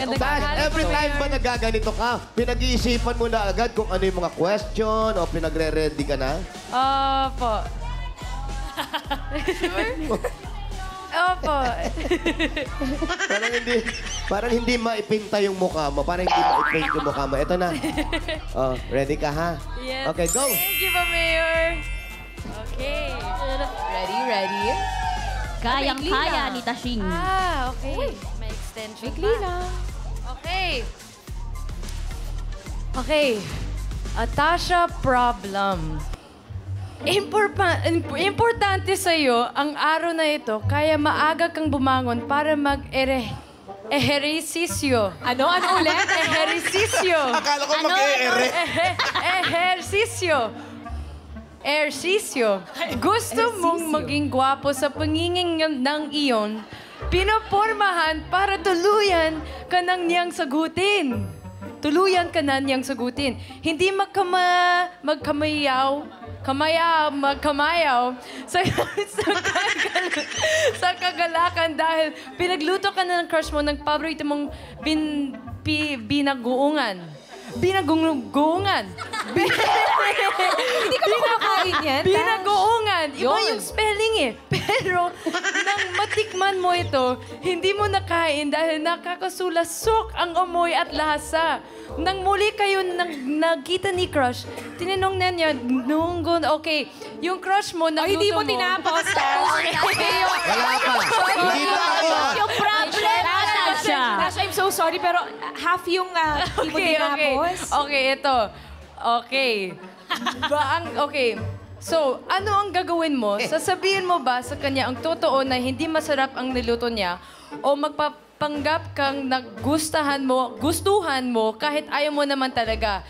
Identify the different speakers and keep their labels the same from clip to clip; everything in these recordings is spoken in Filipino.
Speaker 1: Dahil every time ba nagaganito ka, pinag-iisipan mo na agad kung ano yung mga question o pinagre-ready ka na?
Speaker 2: Opo. Opo.
Speaker 1: Parang hindi maipinta yung mukha mo. Parang hindi maipaint yung mukha mo. Ito na. Oh, ready ka ha?
Speaker 2: Yes.
Speaker 1: Okay, go.
Speaker 2: Thank you po, Mayor. Okay.
Speaker 3: Ready?
Speaker 4: Kayang-kaya ni Tashing.
Speaker 2: Okay. May extension
Speaker 3: Bigli
Speaker 2: pa.
Speaker 3: lang.
Speaker 2: Okay. Okay. Atasha problem. Importante sa'yo ang araw na ito kaya maaga kang bumangon para mag-ehersisyo.
Speaker 3: Ano ulit?
Speaker 2: Ehersisyo.
Speaker 5: Akala ko mag-e-ere.
Speaker 2: Ehersisyo. Ehersisyo. Gusto mong maging gwapo sa pangingin ng iyon, pinopormahan para tuluyan ka nang niyang sagutin. Tuluyan ka na niyang sagutin. Hindi magkamayaw sa kagalakan dahil pinagluto ka na ng crush mo ng paborito mong binaguungan. Binaguungan.
Speaker 3: Hindi ka ba kumakain yan?
Speaker 2: Binaguungan. Iba
Speaker 3: Yun.
Speaker 2: yung spelling eh. Pero nang matikman mo ito, hindi mo nakain dahil nakakasulasok ang amoy at lasa. Nang muli kayo nagkita ni crush, tinanong na niya, okay, yung crush mo, nagluto mo.
Speaker 3: Hindi mo tinapos.
Speaker 1: Wala pa. Hindi pa ako.
Speaker 4: Yung problem, Tasha.
Speaker 3: Tasha, I'm so sorry, pero half yung hindi mo tinapos.
Speaker 2: Okay, ito. Okay. Okay. So, ano ang gagawin mo? Sasabihin mo ba sa kanya ang totoo na hindi masarap ang niluto niya o magpapanggap kang gustuhan mo kahit ayaw mo naman talaga?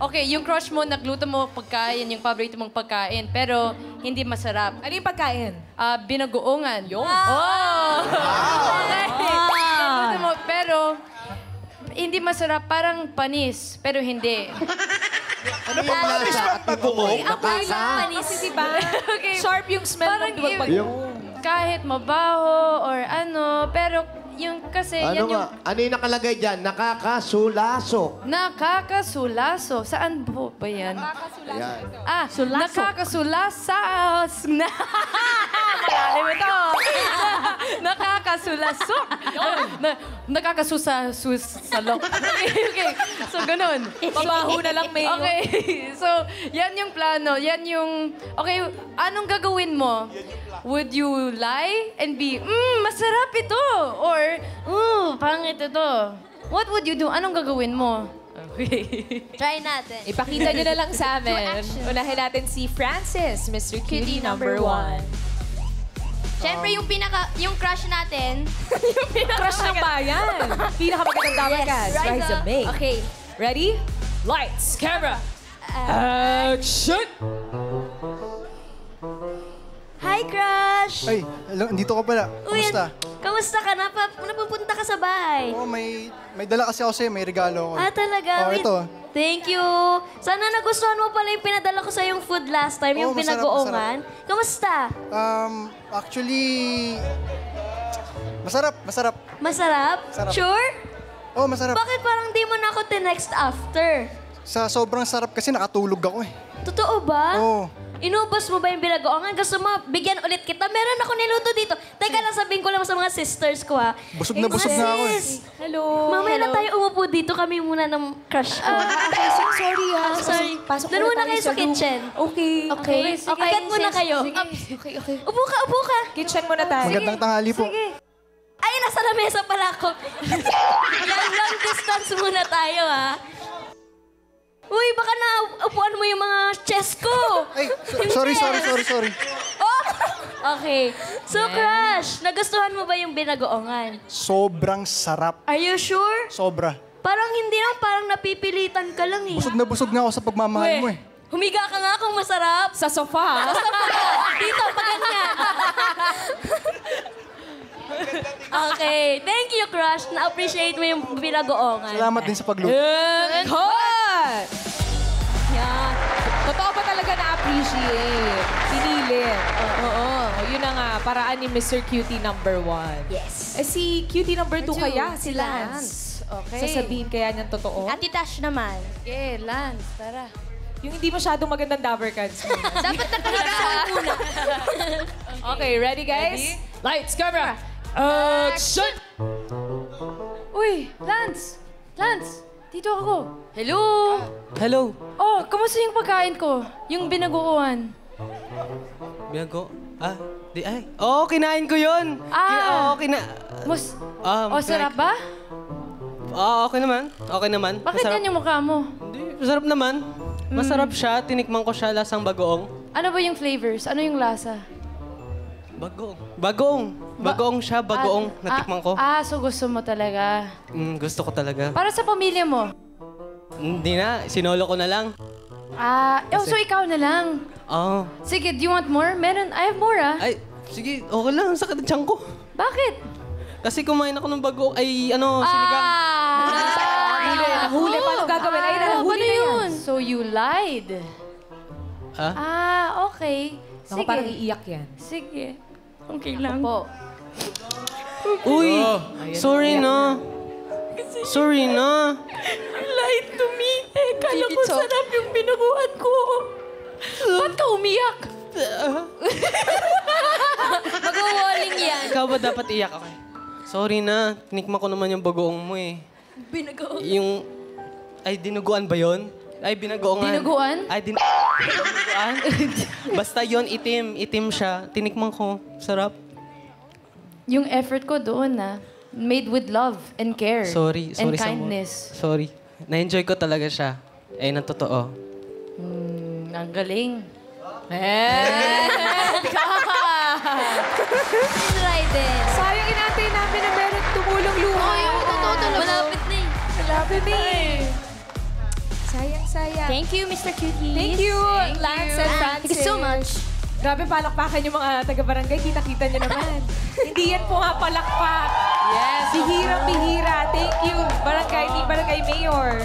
Speaker 2: Okay, yung crush mo, nagluto mo pagkain, yung paborito mong pagkain, pero hindi masarap.
Speaker 3: Ano yung pagkain?
Speaker 2: Binagoongan.
Speaker 3: Yun.
Speaker 2: Oh! Okay. Nagluto mo, pero hindi masarap, parang panis, pero hindi.
Speaker 1: Ano yung lasa at
Speaker 5: Bagoong?
Speaker 3: Panis, diba?
Speaker 2: Okay.
Speaker 3: Sharp yung smell
Speaker 2: Parang
Speaker 3: ng duwag-bagoong.
Speaker 2: kahit mabaho or ano, pero yung kasi yan
Speaker 1: Ano
Speaker 2: yung
Speaker 1: nga? Ano yung nakalagay dyan? Nakakasulasok.
Speaker 2: nakakasulaso. Saan po ba yan?
Speaker 1: Ayan.
Speaker 2: Nakakasulasas. Malalim ito. Nakakasulasok. Nakakasusalok. Okay. So, ganun.
Speaker 3: Mabaho na lang, Mayo.
Speaker 2: Okay. So, yan yung plano. Yan yung... Okay, anong gagawin mo? Would you lie and be, masarap ito? Or, pangit ito? What would you do? Anong gagawin mo? Okay.
Speaker 4: Try natin.
Speaker 3: Ipakita nyo na lang sa amin. Unahin natin si Francis, Mr. Cutie number 1.
Speaker 4: Siyempre, yung crush natin.
Speaker 3: Crush ng bayan. Pinakamagandang damagan.
Speaker 4: Yes,
Speaker 3: Riza May.
Speaker 4: Okay.
Speaker 3: Ready? Lights, camera, action!
Speaker 4: Hi, crush!
Speaker 6: Ay, andito ka pala. Kamusta?
Speaker 4: Kamusta ka? Napupunta ka sa bahay.
Speaker 6: Oo, may dala kasi ako sa'yo. May regalo ako.
Speaker 4: Talaga?
Speaker 6: Oo,
Speaker 4: Wait.
Speaker 6: ito.
Speaker 4: Thank you. Sana nagustuhan mo pala yung pinadala ko sa yung food last time, yung
Speaker 6: Oo, masarap,
Speaker 4: pinagoongan. Kamusta?
Speaker 6: Actually, masarap.
Speaker 4: Masarap?
Speaker 6: Sarap.
Speaker 4: Sure?
Speaker 6: Oo, masarap.
Speaker 4: Bakit parang di mo na ako tinext after?
Speaker 6: Sa sobrang sarap kasi nakatulog ako eh.
Speaker 4: Totoo ba?
Speaker 6: Oo.
Speaker 4: Inubos mo ba yung binagoongan? Gusto mo, bigyan ulit kita? Meron ako niluto dito. Teka lang, sabihin ko lang sa mga sisters ko, ha?
Speaker 6: Busog na ako eh.
Speaker 4: Sis,
Speaker 3: Hello.
Speaker 4: mamaya na tayo umupo dito. Kami muna ng crush ko.
Speaker 3: Okay, sorry ha.
Speaker 4: Sorry.
Speaker 3: Pasok
Speaker 4: Doon muna
Speaker 3: tayo
Speaker 4: kayo sa
Speaker 3: room.
Speaker 4: kitchen.
Speaker 3: Okay.
Speaker 4: Okay. Akyat muna kayo.
Speaker 3: Okay.
Speaker 4: Upo ka.
Speaker 3: Kitchen muna tayo.
Speaker 6: Magandang tanghali po.
Speaker 4: Ay, nasa lamesa pala ako. Long distance muna tayo, ha? Uy, baka naupuan mo yung mga chest ko.
Speaker 6: Ay, sorry.
Speaker 4: Oh! Okay. So, crush, nagustuhan mo ba yung binagoongan?
Speaker 6: Sobrang sarap.
Speaker 4: Are you sure?
Speaker 6: Sobra.
Speaker 4: Parang hindi lang, parang napipilitan ka lang eh.
Speaker 6: Busog na ako sa pagmamahal mo eh.
Speaker 4: Humiga ka nga kung masarap.
Speaker 3: Sa sofa.
Speaker 4: Dito, paganyan. Okay. Thank you, crush. Na-appreciate mo yung binagoongan.
Speaker 6: Salamat din sa pagluto.
Speaker 3: Hot! Yan. Totoo ba talaga na-appreciate? Pinilit. Oo. yun na nga, paraan ni Mr. Cutie number 1.
Speaker 4: Yes.
Speaker 3: Eh si Cutie number 2 kaya, si
Speaker 2: Si
Speaker 3: Lance.
Speaker 2: Lance. Okay.
Speaker 3: Sasabihin kaya niyang totoo?
Speaker 4: Ate Tash naman.
Speaker 2: Okay, Lance, tara.
Speaker 3: Yung hindi masyadong magandang dabber cards muna.
Speaker 4: Dapat nakakasama muna.
Speaker 3: Okay, ready guys? Lights, camera, action!
Speaker 2: Uy, Lance! Lance! Dito ako. Hello?
Speaker 5: Hello.
Speaker 2: Oh, kamusta yung pagkain ko? Yung binagukuhan.
Speaker 5: Binago? Oo, kinain ko yun.
Speaker 2: Ah.
Speaker 5: Mas,
Speaker 2: Sarap ba?
Speaker 5: okay naman. Okay naman.
Speaker 2: Bakit
Speaker 5: Masarap.
Speaker 2: yan yung mukha mo?
Speaker 5: Hindi, masarap naman. Masarap siya. Tinikman ko siya lasang bagoong.
Speaker 2: Ano ba yung flavors? Ano yung lasa?
Speaker 5: Bagoong siya, bagoong. Natikman ko.
Speaker 2: So gusto mo talaga.
Speaker 5: Gusto ko talaga.
Speaker 2: Para sa pamilya mo.
Speaker 5: Hindi na, sinolo ko na lang.
Speaker 2: So ikaw na lang.
Speaker 5: Oo.
Speaker 2: Sige, do you want more? Meron, I have more
Speaker 5: Ay, sige, okay lang. Ang sakit ng tiyan ko.
Speaker 2: Bakit?
Speaker 5: Kasi kumain ako ng bagoong, sinigang.
Speaker 3: Nahuli, paano gagawin? Ayun na, nahuli
Speaker 2: paano
Speaker 3: na yan.
Speaker 2: yun? So you lied. Okay.
Speaker 3: Ako
Speaker 2: Sige.
Speaker 3: parang iiyak yan.
Speaker 2: Sige. Okay lang.
Speaker 5: Uy, sorry na. Sorry na.
Speaker 2: Lied to me. Kala ko sarap yung binaguan ko. Ba't ka umiyak?
Speaker 4: Mag-walling yan.
Speaker 5: Ikaw ba dapat iyak ako? Sorry na, tinikman ko naman yung bagoong mo eh.
Speaker 4: Binago.
Speaker 5: Dinuguan ba yon? Binagoongan.
Speaker 2: Dinuguan?
Speaker 5: Dinuguan? Basta yon itim siya. Tinikman ko, sarap.
Speaker 2: Yung effort ko doon made with love and care.
Speaker 5: Sorry
Speaker 2: and
Speaker 5: sa
Speaker 2: kindness.
Speaker 5: Sorry. Na-enjoy ko talaga siya. Ng totoo.
Speaker 2: Ang galing.
Speaker 4: Try din.
Speaker 3: Sayang inantay namin na meron tumulong luha.
Speaker 4: Malapit na eh.
Speaker 3: Malapit na eh. Sayang.
Speaker 4: Thank you, Mr. Cutie.
Speaker 3: Thank you, Lance and Francis.
Speaker 4: Thank you so much.
Speaker 3: Grabe, palakpakan yung mga taga-barangay. Kita-kita nyo naman. Hindi yan po nga palakpak. Yes. Bihirang-bihira. Thank you, Barangay Mayor.